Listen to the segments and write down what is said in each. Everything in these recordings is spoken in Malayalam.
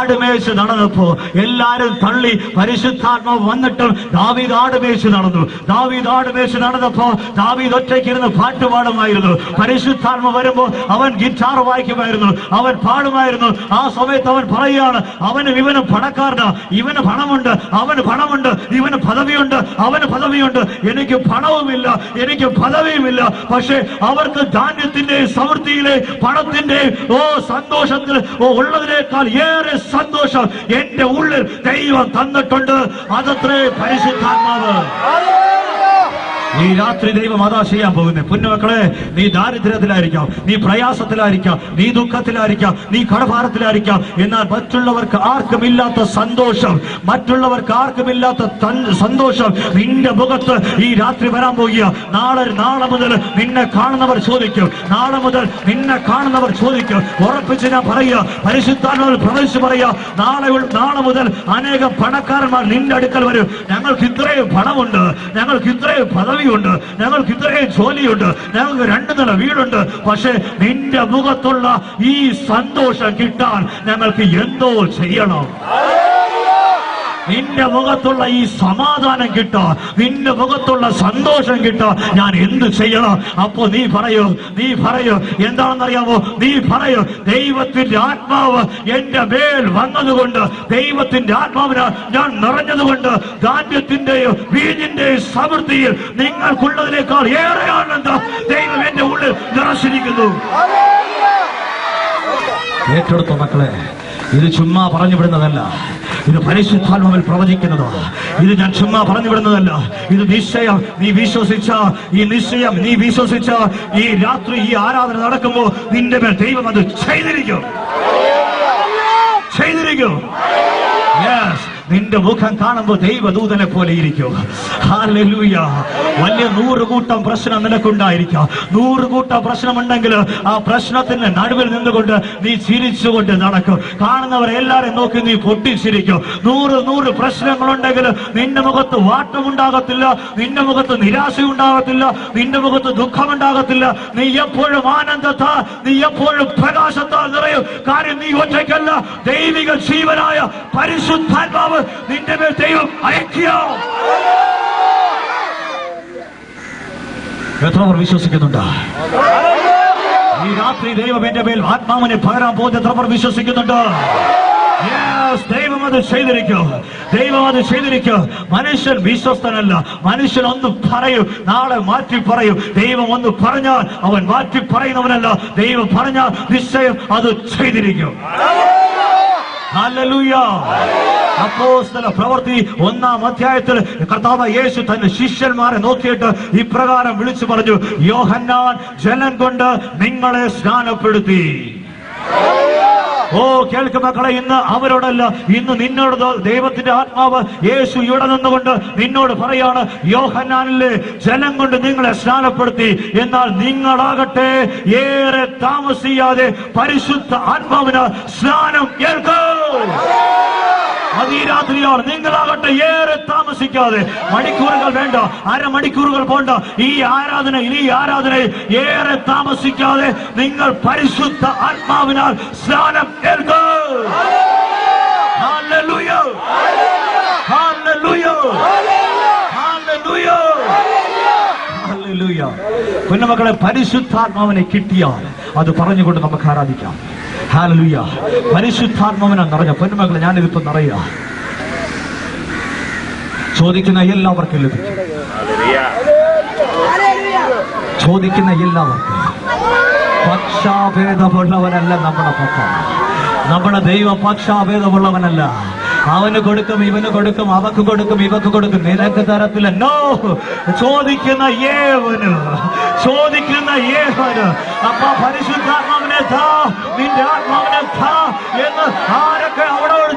ആടുമേച്ച് നടന്നപ്പോ എല്ലാരും തള്ളി. പരിശുദ്ധാത്മാവ് വന്നിട്ടും ദാവീദ് ആടുമേച്ച് നടന്നു. ദാവീദ് ആടുമേച്ച് നടന്നപ്പോ ദാവീദ് ഒറ്റയ്ക്കിരുന്ന് പാട്ടുപാടുമായിരുന്നു. പരിശുദ്ധാത്മ വരുമ്പോ അവൻ ഗിറ്റാർ വായിക്കുമായിരുന്നു, അവൻ പാടുമായിരുന്നു. ആ സമയത്ത് അവൻ പറയുകയാണ്, ഇവന് പണക്കാരനാ, ഇവന് പണമുണ്ട്, അവന് പണമുണ്ട്, ഇവന് പദവിയുണ്ട്, അവന് പദവിയുണ്ട്, എനിക്ക് പണവുമില്ല, എനിക്ക് പദവിയുമില്ല. പക്ഷെ അവർക്ക് ധാന്യത്തിന്റെയും സമൃദ്ധിയിലെ പണത്തിന്റെയും സന്തോഷത്തിൽ ഉള്ളതിനേക്കാൾ ഏറെ സന്തോഷം എന്റെ ഉള്ളിൽ ദൈവം തന്നിട്ടുണ്ട്. അതത്രേ പരിശുദ്ധാത്മാവ്. ഈ രാത്രി ദൈവം അതാ ചെയ്യാൻ പോകുന്നത്. പൊന്നുമക്കളെ, നീ ദാരിദ്ര്യത്തിലായിരിക്കാം, നീ പ്രയാസത്തിലായിരിക്കാം, നീ ദുഃഖത്തിലായിരിക്കാം, നീ കടഭാരത്തിലായിരിക്കാം. എന്നാൽ മറ്റുള്ളവർക്ക് ആർക്കുമില്ലാത്ത സന്തോഷം, മറ്റുള്ളവർക്ക് ആർക്കുമില്ലാത്ത സന്തോഷം നിന്റെ മുഖത്ത് ഈ രാത്രി വരാൻ പോകുക. നാളെ മുതൽ നിന്നെ കാണുന്നവർ ചോദിക്കും, നാളെ മുതൽ നിന്നെ കാണുന്നവർ ചോദിക്കും. ഉറപ്പിച്ച് ഞാൻ പറയുക, പരിശുദ്ധാത്മാവിൽ പ്രവേശിച്ച് പറയുക, നാളെ മുതൽ അനേകം പണക്കാരന്മാർ നിന്റെ അടുക്കൽ വരും. ഞങ്ങൾക്ക് ഇത്രയും പണമുണ്ട്, ഞങ്ങൾക്ക് ഇത്രയും പദവി ഉണ്ട്, ഞങ്ങൾക്ക് ഇത്രയും ജോലിയുണ്ട്, ഞങ്ങൾക്ക് 2 നില വീടുണ്ട്. പക്ഷെ നിന്റെ മുഖത്തുള്ള ഈ സന്തോഷം കിട്ടാൻ ഞങ്ങൾക്ക് എന്തോ ചെയ്യണം. നിന്റെ മുഖത്തുള്ള ഈ സമാധാനം കിട്ടാൻ, നിന്റെ മുഖത്തുള്ള സന്തോഷം കിട്ടാൻ ഞാൻ എന്ത് ചെയ്യണം? അപ്പോ നീ പറയൂ എന്താണെന്നറിയാമോ? നീ പറയൂ, ദൈവത്തിന്റെ ആത്മാവ് എന്റെ മേൽ വന്നതുകൊണ്ട്, ദൈവത്തിന്റെ ആത്മാവിനാൽ ഞാൻ നിറഞ്ഞതുകൊണ്ട് ധാന്യത്തിന്റെയും വീഞ്ഞിന്റെയും സമൃദ്ധിയിൽ നിങ്ങൾക്കുള്ളതിനേക്കാൾ ഏറെ ആനന്ദം ദൈവം എന്റെ ഉള്ളിൽ നിറച്ചിരിക്കുന്നു. ഏറ്റെടുത്ത മക്കളെ, ഇത് ചുമ്മാ പറഞ്ഞു വിടുന്നതല്ല, ഇത് പരിശുദ്ധാത്മാവിൽ പ്രവചിക്കുന്നതാണ്. ഇത് ഞാൻ ചുമ്മാ പറഞ്ഞു വിടുന്നതല്ല. ഇത് നിശ്ചയം നീ വിശ്വസിച്ച, ഈ രാത്രി ഈ ആരാധന നടക്കുമ്പോൾ നിന്റെ മേൽ ദൈവം അത് ചെയ്തിരിക്കും. നിന്റെ മുഖം കാണുമ്പോൾ ദൈവദൂതനെ പോലെ ഇരിക്കും. ഹല്ലേലൂയ. വലിയ 100 കൂട്ടം പ്രശ്നം നിനക്കുണ്ടായിരിക്കാം. 100 കൂട്ടം പ്രശ്നമുണ്ടെങ്കിൽ ആ പ്രശ്നത്തിന്റെ നടുവിൽ നിന്നുകൊണ്ട് നീ ചിരിച്ചുകൊണ്ട് നടക്കും. കാണുന്നവരെല്ലാരും നോക്കി നീ പൊട്ടിച്ചിരിക്കും. 100 പ്രശ്നങ്ങളുണ്ടെങ്കിൽ നിന്റെ മുഖത്ത് വാട്ടമുണ്ടാകത്തില്ല, നിന്റെ മുഖത്ത് നിരാശയുണ്ടാകത്തില്ല, നിന്റെ മുഖത്ത് ദുഃഖമുണ്ടാകത്തില്ല. നീ എപ്പോഴും ആനന്ദത്താ, നീ എപ്പോഴും പ്രകാശത്താൽ നിറയും. കാര്യം നീ ഒറ്റയ്ക്കല്ല, ദൈവിക ജീവനായ പരിശുദ്ധാത്മാവ് നിന്റെ മേൽ ദൈവം അയക്കുക. എത്രവർ വിശ്വസിക്കുന്നുണ്ട്? ഈ രാത്രി ദൈവം എന്റെ മേൽ ആത്മാവിനെ പകരാൻ പോകുന്ന എത്രവർ വിശ്വസിക്കുന്നുണ്ട്? ദൈവം അത് ചെയ്തിരിക്കും. മനുഷ്യൻ വിശ്വസ്തനല്ല. മനുഷ്യൻ ഒന്ന് പറയും, നാളെ മാറ്റി പറയും. ദൈവം ഒന്ന് പറഞ്ഞാൽ അവൻ മാറ്റി പറയുന്നവനല്ല. ദൈവം പറഞ്ഞാൽ നിശ്ചയം അത് ചെയ്തിരിക്കും. ഹല്ലേലൂയ. അപ്പോസ്തല പ്രവൃത്തി 1-ാം അധ്യായത്തിൽ കർത്താവ് യേശു തന്റെ ശിഷ്യന്മാരെ നോക്കിയിട്ട് ഇപ്രകാരം വിളിച്ചു പറഞ്ഞു, യോഹന്നാൻ ജലം കൊണ്ട് നിങ്ങളെ സ്നാനപ്പെടുത്തി. കേൾക്കും മക്കളെ, ഇന്ന് അവരോടല്ല, ഇന്ന് നിന്നോട് ദൈവത്തിന്റെ ആത്മാവ് യേശു ഇവിടെ നിന്നുകൊണ്ട് നിന്നോട് പറയാണ്, യോഹന്നാനിലെ ജലം കൊണ്ട് നിങ്ങളെ സ്നാനപ്പെടുത്തി. എന്നാൽ നിങ്ങളാകട്ടെ ഏറെ താമസിയാതെ പരിശുദ്ധ ആത്മാവിനാൽ സ്നാനം ഏൽക്കൂ. അത് ഈ രാത്രിയാണ്. നിങ്ങളാകട്ടെ ഏറെ താമസിക്കാതെ, മണിക്കൂറുകൾ വേണ്ട, അരമണിക്കൂറുകൾ പോണ്ട, ഈ ആരാധനയിൽ ഏറെ താമസിക്കാതെ നിങ്ങൾ പരിശുദ്ധ ആത്മാവിനാൽ സ്നാനം ഏൽക്കൂ. Hallelujah, hallelujah, hallelujah, hallelujah. കുഞ്ഞുമക്കളെ, പരിശുദ്ധാത്മാവിനെ കിട്ടിയാൽ അത് പറഞ്ഞുകൊണ്ട് നമുക്ക് ആരാധിക്കാം. ഹല്ലേലൂയ. പരിശുദ്ധാത്മാവിനാൽ നിറഞ്ഞ പൊന്നുമക്കളെ, ഞാനിതിപ്പോ നിറയുക. ചോദിക്കുന്ന എല്ലാവർക്കും ലഭിക്കും. ചോദിക്കുന്ന എല്ലാവർക്കും. പക്ഷാഭേദമുള്ളവനല്ല നമ്മുടെ പക്ക. നമ്മുടെ ദൈവം പക്ഷാഭേദമുള്ളവനല്ല. അവന് കൊടുക്കും, ഇവന് കൊടുക്കും, അവക്ക് കൊടുക്കും, ഇവക്ക് കൊടുക്കും, നിനക്ക് തരത്തില്ല. നോ. ചോദിക്കുന്ന ഏവന് അപ്പ പരിശുദ്ധാത്മാവിനെ താ, നിന്റെ ആത്മാവിനെ താ എന്ന് ആരൊക്കെ അവനോട്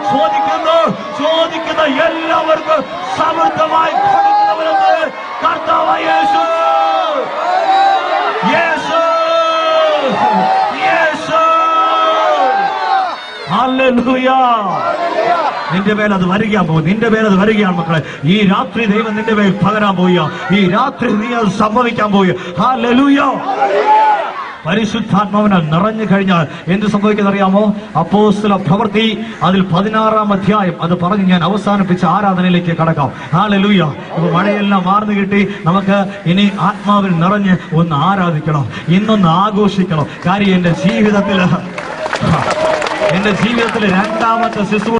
ചോദിക്കുന്ന എല്ലാവർക്കും സമൃദ്ധമായി കൊടുക്കുന്നവരെന്ന് കർത്താവായ യേശു. ഹല്ലേലൂയ. നിന്റെ മേൽ അത് വരികയാണ് മക്കളെ. ഈ രാത്രി ദൈവം നിന്റെ മേൽ പകരാൻ പോവുക. ഈ രാത്രി നീ അത് സംഭവിക്കാൻ പോവുക. ഹല്ലേലൂയ. പരിശുദ്ധാത്മാവിനാൽ നിറഞ്ഞു കഴിഞ്ഞാൽ എന്ത് സംഭവിക്കുന്നത് അറിയാമോ? അപ്പോസ്തല പ്രവൃത്തി അതിൽ 16-ാം അധ്യായം അത് പറഞ്ഞ് ഞാൻ അവസാനിപ്പിച്ച ആരാധനയിലേക്ക് കടക്കാം. ഹല്ലേലൂയ. അപ്പൊ മഴയെല്ലാം മാർന്നു കിട്ടി. നമുക്ക് ഇനി ആത്മാവിൽ നിറഞ്ഞ് ഒന്ന് ആരാധിക്കണം, ഇന്നൊന്ന് ആഘോഷിക്കണം. കാര്യം എന്റെ ജീവിതത്തില് രണ്ടാമത്തെ ശുശ്രൂഷ